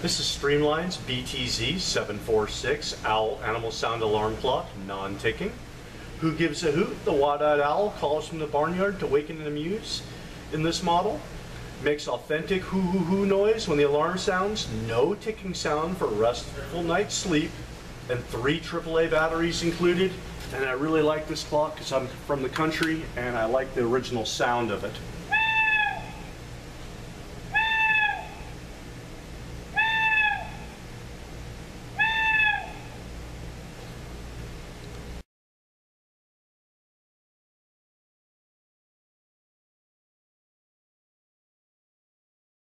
This is Streamline's BTZ746 owl animal sound alarm clock, non-ticking. Who gives a hoot? The wide-eyed owl calls from the barnyard to waken and amuse. In this model, makes authentic hoo-hoo-hoo noise when the alarm sounds, no ticking sound for restful night's sleep, and 3 AAA batteries included. And I really like this clock because I'm from the country and I like the original sound of it.